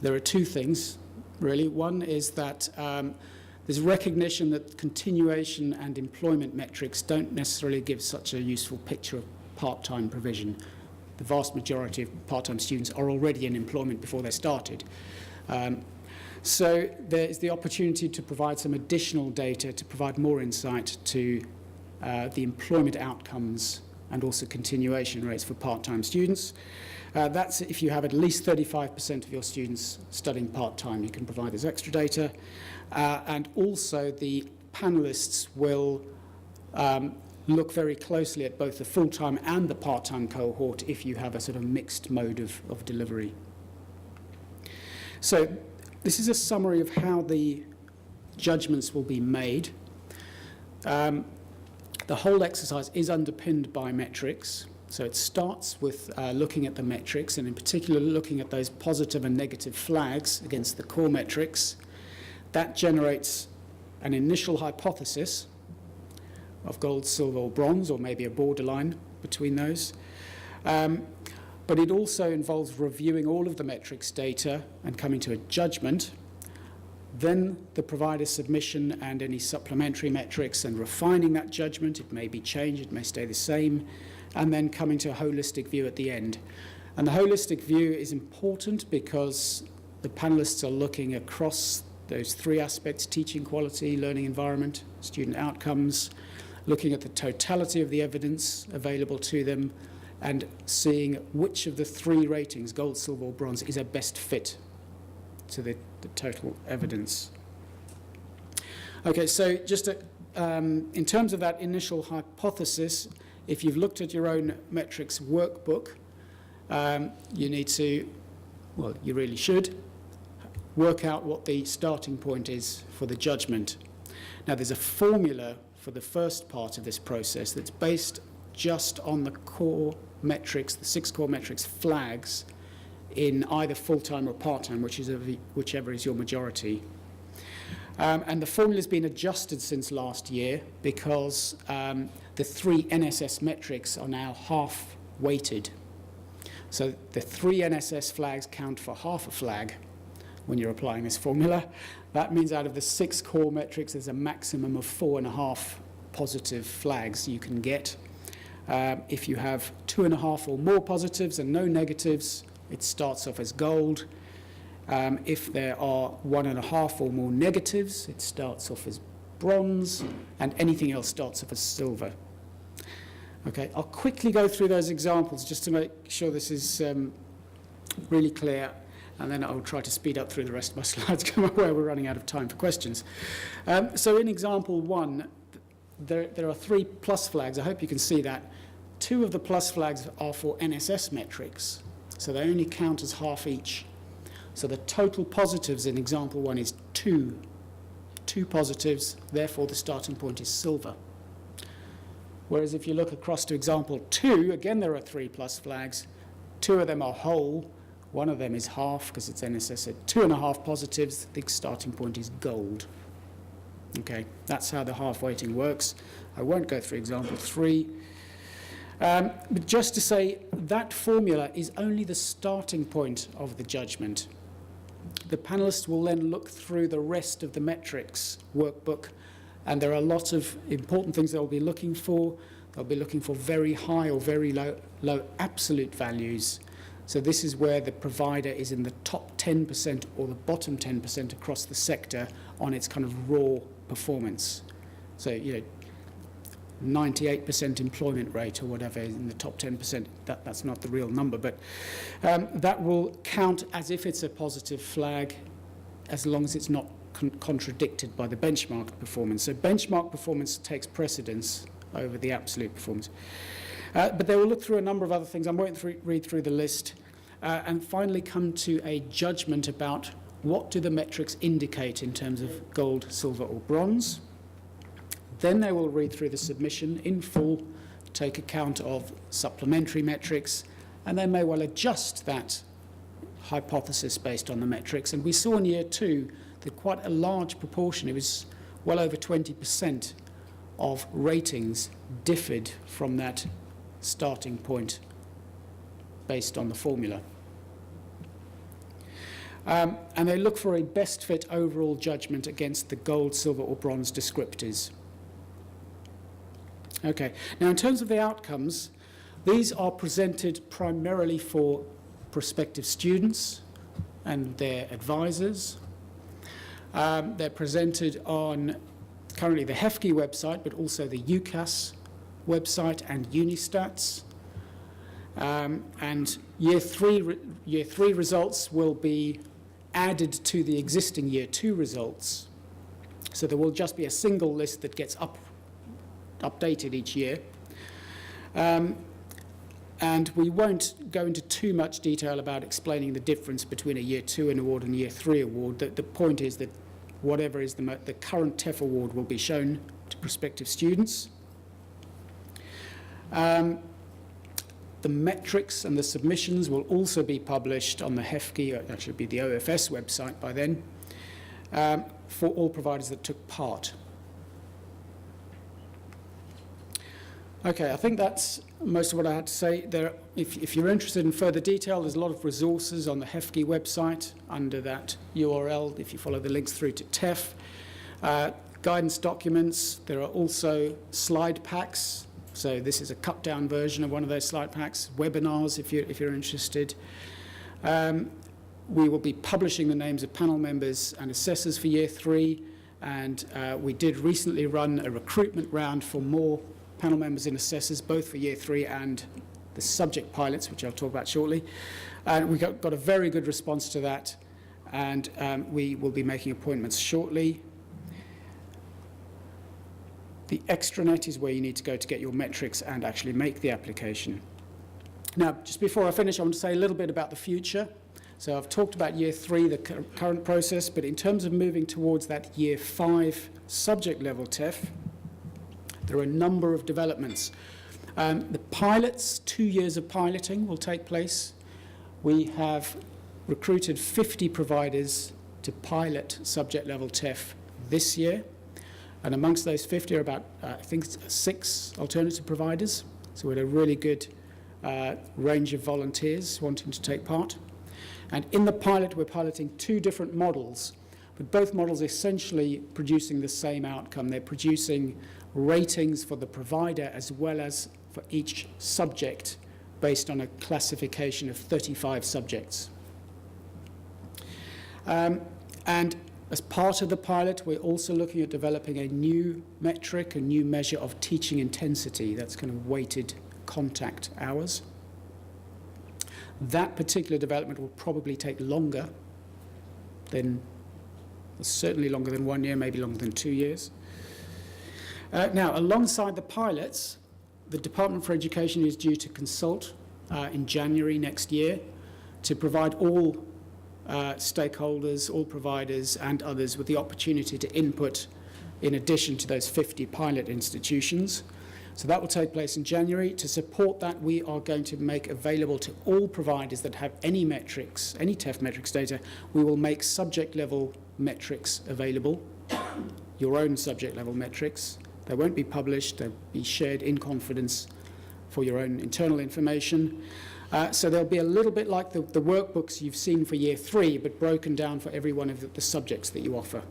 there are two things, really. One is that there's recognition that continuation and employment metrics don't necessarily give such a useful picture of part-time provision. The vast majority of part-time students are already in employment before they started. So there is the opportunity to provide some additional data to provide more insight to the employment outcomes and also continuation rates for part-time students. That's if you have at least 35% of your students studying part-time, you can provide this extra data. And also the panelists will look very closely at both the full-time and the part-time cohort if you have a sort of mixed mode of delivery. So this is a summary of how the judgments will be made. The whole exercise is underpinned by metrics. So it starts with looking at the metrics, and in particular looking at those positive and negative flags against the core metrics. That generates an initial hypothesis of gold, silver, or bronze, or maybe a borderline between those. But it also involves reviewing all of the metrics data and coming to a judgment. Then the provider submission and any supplementary metrics and refining that judgment. It may be changed, it may stay the same, and then coming to a holistic view at the end. And the holistic view is important because the panelists are looking across those three aspects: teaching quality, learning environment, student outcomes, looking at the totality of the evidence available to them and seeing which of the three ratings, gold, silver, or bronze, is a best fit to the total evidence. Okay, so just in terms of that initial hypothesis, if you've looked at your own metrics workbook, you need to, well, you really should, work out what the starting point is for the judgment. Now, there's a formula for the first part of this process that's based just on the core metrics, the 6 core metrics flags in either full-time or part-time, whichever is your majority. And the formula has been adjusted since last year because the 3 NSS metrics are now half-weighted. So the 3 NSS flags count for half a flag when you're applying this formula. That means out of the 6 core metrics, there's a maximum of 4.5 positive flags you can get. If you have 2.5 or more positives and no negatives, it starts off as gold. If there are 1.5 or more negatives, it starts off as bronze, and anything else starts off as silver. Okay, I'll quickly go through those examples just to make sure this is really clear, and then I'll try to speed up through the rest of my slides because I'm aware we're running out of time for questions. So in example 1, there are 3 plus flags. I hope you can see that. 2 of the plus flags are for NSS metrics, so they only count as half each. So the total positives in example 1 is 2. 2 positives, therefore the starting point is silver. Whereas if you look across to example 2, again there are 3 plus flags. 2 of them are whole, 1 of them is half because it's NSS at 2.5 positives, the starting point is gold. Okay, that's how the half weighting works. I won't go through example 3. But just to say, that formula is only the starting point of the judgment. The panellists will then look through the rest of the metrics workbook, and there are a lot of important things they'll be looking for. They'll be looking for very high or very low absolute values. So this is where the provider is in the top 10% or the bottom 10% across the sector on its kind of raw performance. So, 98% employment rate or whatever in the top 10%, that's not the real number, but that will count as if it's a positive flag as long as it's not contradicted by the benchmark performance. So benchmark performance takes precedence over the absolute performance. But they will look through a number of other things. I won't read through the list. And finally come to a judgment about what do the metrics indicate in terms of gold, silver or bronze. Then they will read through the submission in full, take account of supplementary metrics, and they may well adjust that hypothesis based on the metrics. And we saw in year 2 that quite a large proportion, it was well over 20% of ratings differed from that starting point based on the formula. And they look for a best fit overall judgment against the gold, silver or bronze descriptors. Okay, now in terms of the outcomes, these are presented primarily for prospective students and their advisors. They're presented on currently the HEFCE website, but also the UCAS website and Unistats. And year three results will be added to the existing year 2 results. So there will just be a single list that gets updated each year. And we won't go into too much detail about explaining the difference between a year 2 award and a year 3 award. The point is that whatever is the current TEF award will be shown to prospective students. The metrics and the submissions will also be published on the HEFCE, actually be the OFS website by then, for all providers that took part. Okay, I think that's most of what I had to say. If you're interested in further detail, there's a lot of resources on the HEFCE website under that URL, if you follow the links through to TEF. Guidance documents, there are also slide packs. So this is a cut-down version of one of those slide packs. Webinars, if you're interested. We will be publishing the names of panel members and assessors for year 3. And we did recently run a recruitment round for more panel members and assessors, both for year 3 and the subject pilots, which I'll talk about shortly. And we got a very good response to that. And we will be making appointments shortly. The extranet is where you need to go to get your metrics and actually make the application. Now, just before I finish, I want to say a little bit about the future. So I've talked about year 3, the current process, but in terms of moving towards that year 5 subject level TEF, there are a number of developments. The pilots, 2 years of piloting will take place. We have recruited 50 providers to pilot subject level TEF this year. And amongst those 50 are about, I think, 6 alternative providers. So we had a really good range of volunteers wanting to take part. And in the pilot, we're piloting 2 different models, but both models essentially producing the same outcome. They're producing ratings for the provider as well as for each subject based on a classification of 35 subjects. And as part of the pilot, we're also looking at developing a new metric, a new measure of teaching intensity. That's kind of weighted contact hours. That particular development will probably take longer than, certainly longer than 1 year, maybe longer than 2 years. Now, alongside the pilots, the Department for Education is due to consult in January next year to provide all stakeholders, all providers and others with the opportunity to input in addition to those 50 pilot institutions. So that will take place in January. To support that, we are going to make available to all providers that have any metrics, any TEF metrics data, we will make subject level metrics available, your own subject level metrics. They won't be published, they'll be shared in confidence for your own internal information. So they'll be a little bit like the workbooks you've seen for Year 3, but broken down for every one of the subjects that you offer.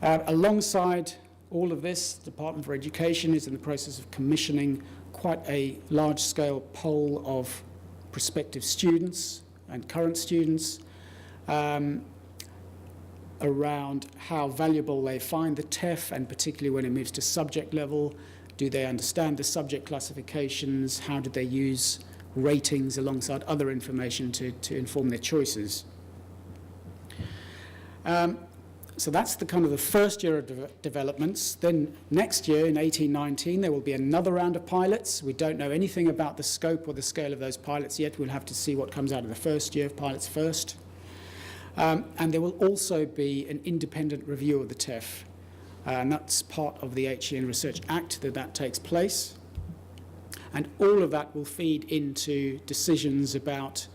Alongside all of this, the Department for Education is in the process of commissioning quite a large-scale poll of prospective students and current students around how valuable they find the TEF, and particularly when it moves to subject level. Do they understand the subject classifications? How do they use ratings alongside other information to inform their choices? So that's the kind of the first year of developments. Then next year, in 18-19, there will be another round of pilots. We don't know anything about the scope or the scale of those pilots yet. We'll have to see what comes out of the first year of pilots first. And there will also be an independent review of the TEF. And that's part of the HE and Research Act that takes place. And all of that will feed into decisions about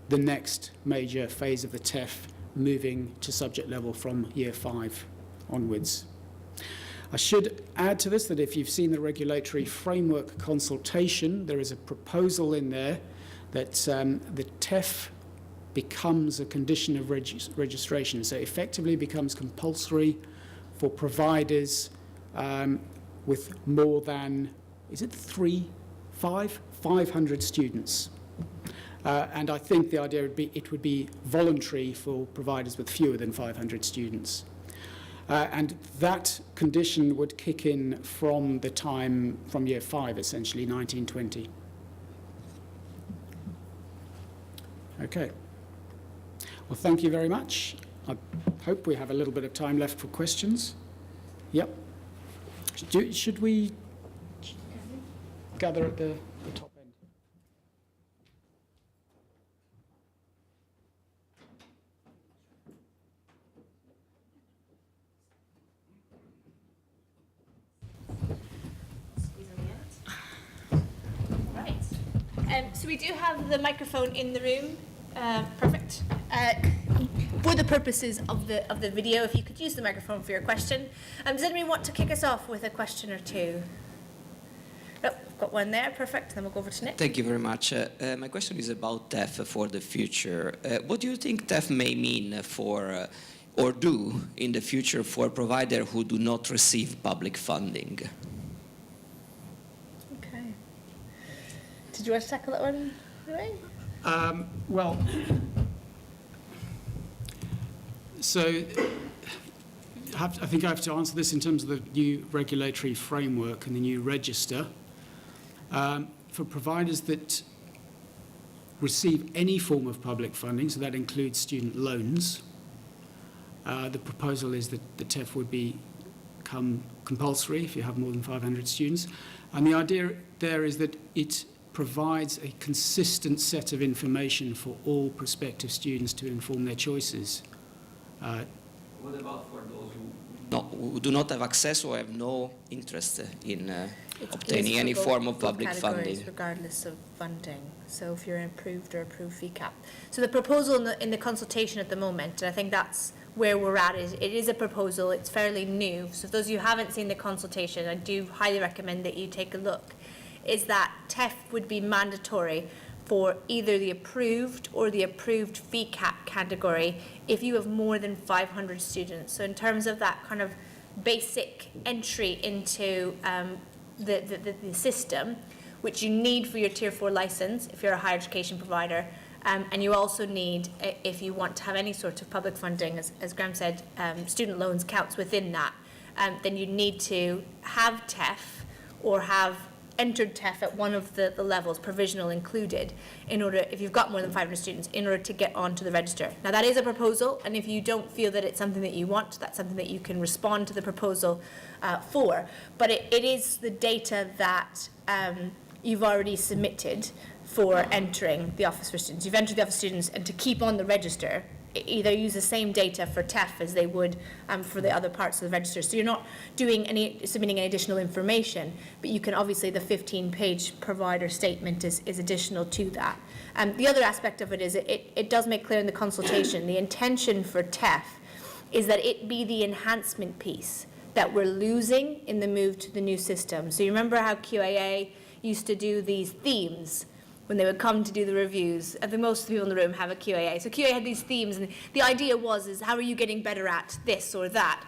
the next major phase of the TEF, moving to subject level from Year 5 onwards. I should add to this that if you've seen the regulatory framework consultation, there is a proposal in there that the TEF becomes a condition of registration, so effectively becomes compulsory for providers with more than, is it 500 students. And I think the idea would be it would be voluntary for providers with fewer than 500 students. And that condition would kick in from the time, from Year 5, essentially, 1920. Okay. Well, thank you very much. I hope we have a little bit of time left for questions. Yep. Should we gather at the top end? Right. So we do have the microphone in the room. Perfect. For the purposes of the video, if you could use the microphone for your question. Does anyone want to kick us off with a question or two? Oh, we've got one there. Perfect. Then we'll go over to Nick. Thank you very much. My question is about TEF for the future. What do you think TEF may mean for, or do in the future for providers who do not receive public funding? Okay. Did you want to tackle that one, Roy? Well, so I think I have to answer this in terms of the new regulatory framework and the new register. For providers that receive any form of public funding, so that includes student loans, the proposal is that the TEF would become compulsory if you have more than 500 students. And the idea there is that it provides a consistent set of information for all prospective students to inform their choices. What about for those who do not have access or have no interest in obtaining any form of public funding? Regardless of funding. So if you're approved or approved fee cap. So the proposal in the consultation at the moment, and I think that's where we're at, is it is a proposal, it's fairly new. So for those of you who haven't seen the consultation, I do highly recommend that you take a look, is that TEF would be mandatory for either the approved or the approved fee cap category if you have more than 500 students. So in terms of that kind of basic entry into the system, which you need for your Tier 4 licence if you're a higher education provider, And you also need, if you want to have any sort of public funding, as Graeme said, student loans counts within that, then you need to have TEF or have entered TEF at one of the levels, provisional included, in order, if you've got more than 500 students, in order to get onto the register. Now that is a proposal, and if you don't feel that it's something that you want, that's something that you can respond to the proposal for. But it is the data that you've already submitted for entering the Office for Students. You've entered the Office for Students, and to keep on the register, either use the same data for TEF as they would for the other parts of the register. So you're not submitting any additional information, but you can obviously, the 15-page provider statement is additional to that. The other aspect of it is it does make clear in the consultation, the intention for TEF is that it be the enhancement piece that we're losing in the move to the new system. So you remember how QAA used to do these themes when they would come to do the reviews. I think most of the people in the room have a QAA. So QAA had these themes, and the idea is how are you getting better at this or that?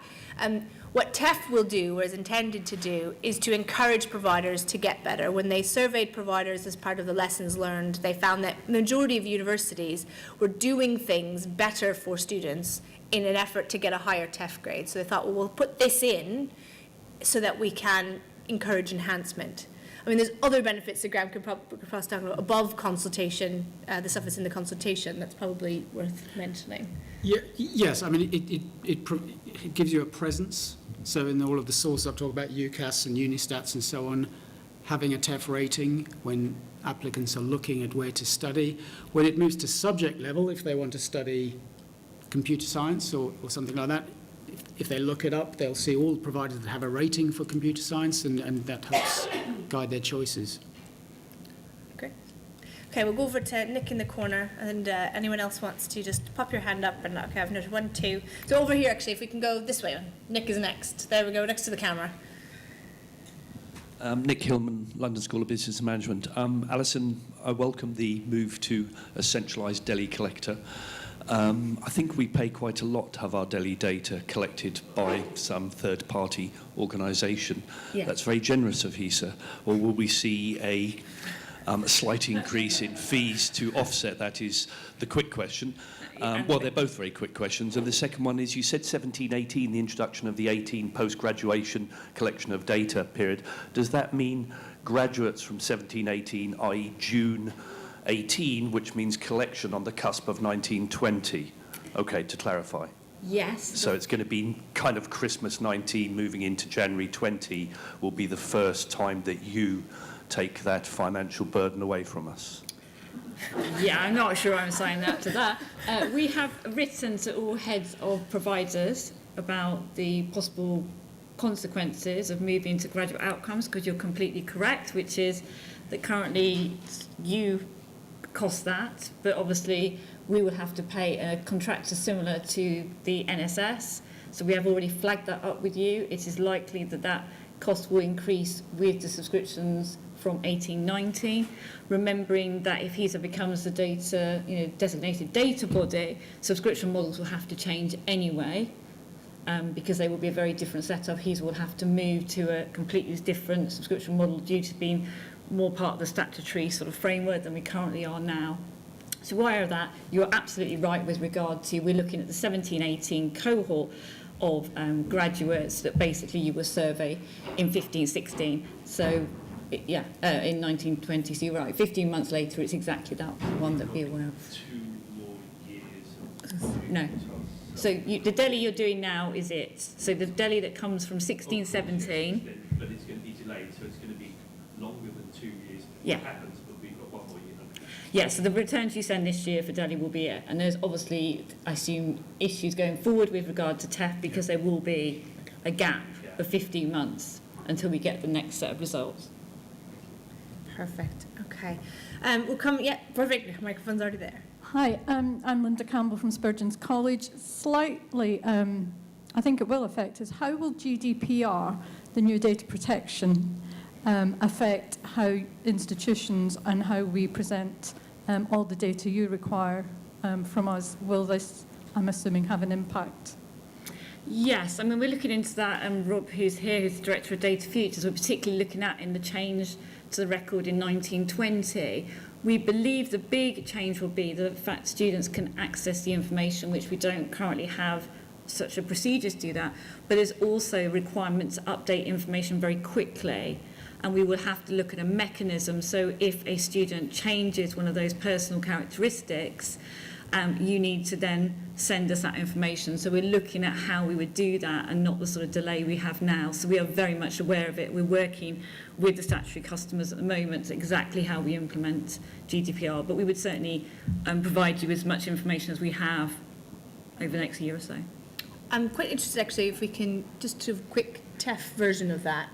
What TEF will do, or is intended to do, is to encourage providers to get better. When they surveyed providers as part of the lessons learned, they found that the majority of universities were doing things better for students in an effort to get a higher TEF grade. So they thought, well, we'll put this in so that we can encourage enhancement. I mean, there's other benefits that Graeme could probably talk about above consultation, the stuff that's in the consultation, that's probably worth mentioning. Yeah, yes, I mean, it gives you a presence. So in all of the sources I've talked about, UCAS and Unistats and so on, having a TEF rating when applicants are looking at where to study. When it moves to subject level, if they want to study computer science or something like that, if they look it up, they'll see all providers that have a rating for computer science, and that helps guide their choices. Great. Okay, we'll go over to Nick in the corner, and anyone else wants to just pop your hand up. And okay, I've noted 1, 2. So over here, actually, if we can go this way. Nick is next. There we go, next to the camera. Nick Hillman, London School of Business and Management. Alison, I welcome the move to a centralised DLHE collector. I think we pay quite a lot to have our DLHE data collected by some third-party organisation. Yeah. That's very generous of HESA. Or will we see a slight increase in fees to offset that is the quick question. Well, they're both very quick questions. And the second one is, you said 17-18, the introduction of the 18 post-graduation collection of data period. Does that mean graduates from 17-18, i.e. June 18, which means collection on the cusp of 1920? Okay, to clarify. Yes. So it's going to be kind of Christmas 19 moving into January 20 will be the first time that you take that financial burden away from us. Yeah, I'm not sure I'm saying that to that. We have written to all heads of providers about the possible consequences of moving to graduate outcomes, because you're completely correct, which is that currently you cost that, but obviously we would have to pay a contractor similar to the NSS. So we have already flagged that up with you. It is likely that that cost will increase with the subscriptions from 18-19, remembering that if HESA becomes the data, designated data body, subscription models will have to change anyway, because they will be a very different setup. HESA will have to move to a completely different subscription model due to being more part of the statutory sort of framework than we currently are now. So aware of that, you're absolutely right with regard to, we're looking at the 17-18 cohort of graduates that basically you will survey in 15-16. So yeah, in 1920, so you're right, 15 months later, it's exactly that one that we're aware of. 2 more years. No. So the DLHE you're doing now is it. So the DLHE that comes from 16, 17. But it's going to be delayed, so it's going to be longer than 2 years. Yeah. What happens, but we've got 1 more year. Yeah, so the returns you send this year for DLHE will be it. And there's obviously, I assume, issues going forward with regard to TEF, because there will be a gap of 15 months until we get the next set of results. Perfect. Okay. We'll come. Yeah, perfect. Microphone's already there. Hi, I'm Linda Campbell from Spurgeon's College. Slightly, I think it will affect us. How will GDPR, the new data protection, affect how institutions and how we present all the data you require from us? Will this, I'm assuming, have an impact? Yes, I mean, we're looking into that, and Rob, who's here, who's the Director of Data Futures, we're particularly looking at in the change to the record in 1920, We believe the big change will be the fact students can access the information, which we don't currently have such a procedure to do that, but there's also a requirement to update information very quickly, and we will have to look at a mechanism. So if a student changes one of those personal characteristics, you need to then send us that information. So we're looking at how we would do that and not the sort of delay we have now. So we are very much aware of it. We're working with the statutory customers at the moment exactly how we implement GDPR, but we would certainly provide you as much information as we have over the next year or so. I'm quite interested actually if we can just do a quick TEF version of that,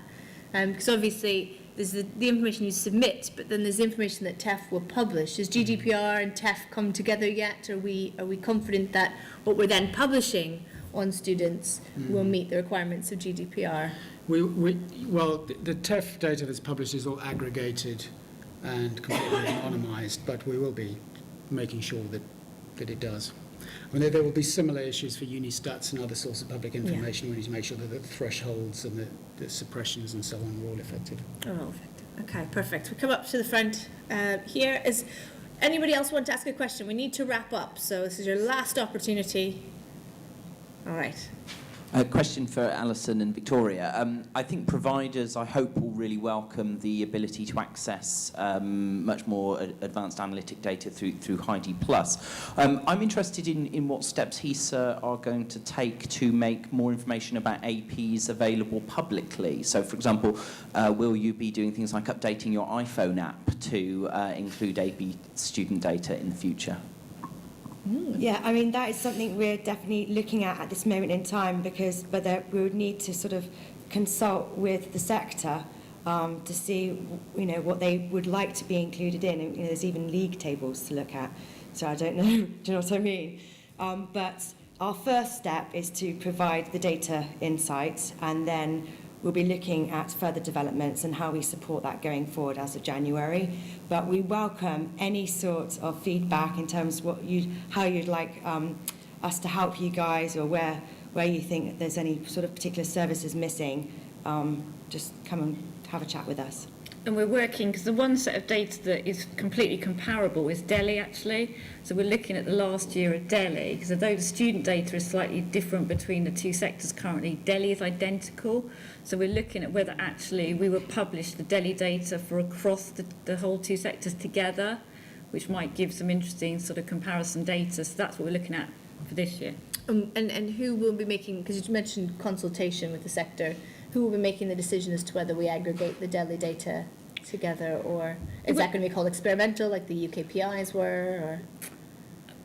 because obviously there's the information you submit, but then there's the information that TEF will publish. Has GDPR and TEF come together yet? Are we confident that what we're then publishing on students will meet the requirements of GDPR? Well, the TEF data that's published is all aggregated and completely anonymised, but we will be making sure that it does. I mean, there will be similar issues for Unistats and other sources of public information. We need to make sure that the thresholds and the suppressions and so on are all effective. Oh, effective. Okay, perfect. We come up to the front here. Is anybody else want to ask a question? We need to wrap up, so this is your last opportunity. All right. A question for Alison and Victoria. I think providers, I hope, will really welcome the ability to access much more advanced analytic data through HEIDI+. I'm interested in what steps HESA are going to take to make more information about APs available publicly. So, for example, will you be doing things like updating your iPhone app to include AP student data in the future? Yeah, I mean, that is something we're definitely looking at this moment in time, because whether we would need to sort of consult with the sector to see, you know, what they would like to be included in. And, you know, there's even league tables to look at. So I don't know, do you know what I mean? But our first step is to provide the data insights, and then we'll be looking at further developments and how we support that going forward as of January. But we welcome any sort of feedback in terms of how you'd like us to help you guys, or where you think that there's any sort of particular services missing. Just come and have a chat with us. And we're working, because the one set of data that is completely comparable is DLHE, actually. So we're looking at the last year of DLHE, because although the student data is slightly different between the two sectors currently, DLHE is identical. So we're looking at whether actually we will publish the DLHE data for across the whole two sectors together, which might give some interesting sort of comparison data. So that's what we're looking at for this year. And who will be making, because you mentioned consultation with the sector, who will be making the decision as to whether we aggregate the DLHE data together, or is that going to be called experimental like the UKPIs were?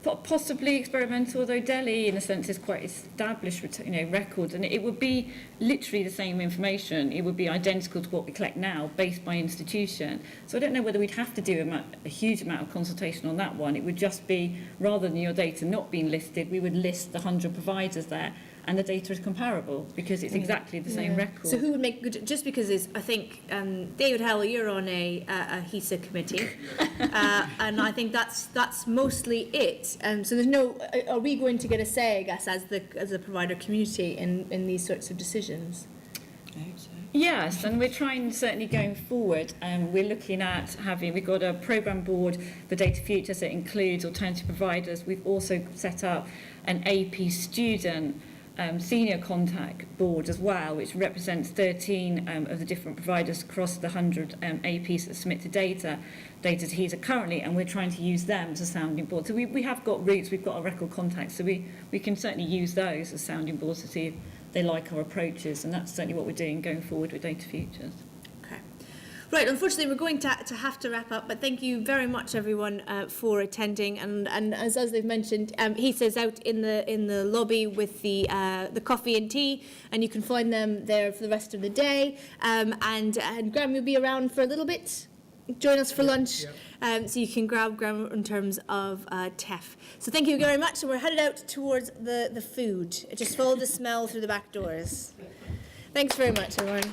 Or? Possibly experimental, although DLHE in a sense is quite established, record, and it would be literally the same information. It would be identical to what we collect now, based by institution. So I don't know whether we'd have to do a huge amount of consultation on that one. It would just be, rather than your data not being listed, we would list the 100 providers there, and the data is comparable because it's exactly the same record. So who would make good, just because I think David Howell, you're on a HESA committee, and I think that's mostly it. So there's no, are we going to get a say, I guess, as the provider community in these sorts of decisions? I hope so. Yes, and we're trying, certainly going forward, we're looking at we've got a programme board for Data Futures that includes alternative providers. We've also set up an AP student senior contact board as well, which represents 13 of the different providers across the 100 APs that submit data to HESA currently, and we're trying to use them as a sounding board. So we have got roots, we've got a record contact, so we can certainly use those as sounding boards to see if they like our approaches, and that's certainly what we're doing going forward with Data Futures. Right, unfortunately we're going to have to wrap up, but thank you very much everyone for attending, and as they've mentioned, HESA's out in the lobby with the coffee and tea, and you can find them there for the rest of the day, and Graeme will be around for a little bit. Join us for lunch, so you can grab Graeme in terms of TEF. So thank you very much, and we're headed out towards the food. Just follow the smell through the back doors. Thanks very much everyone.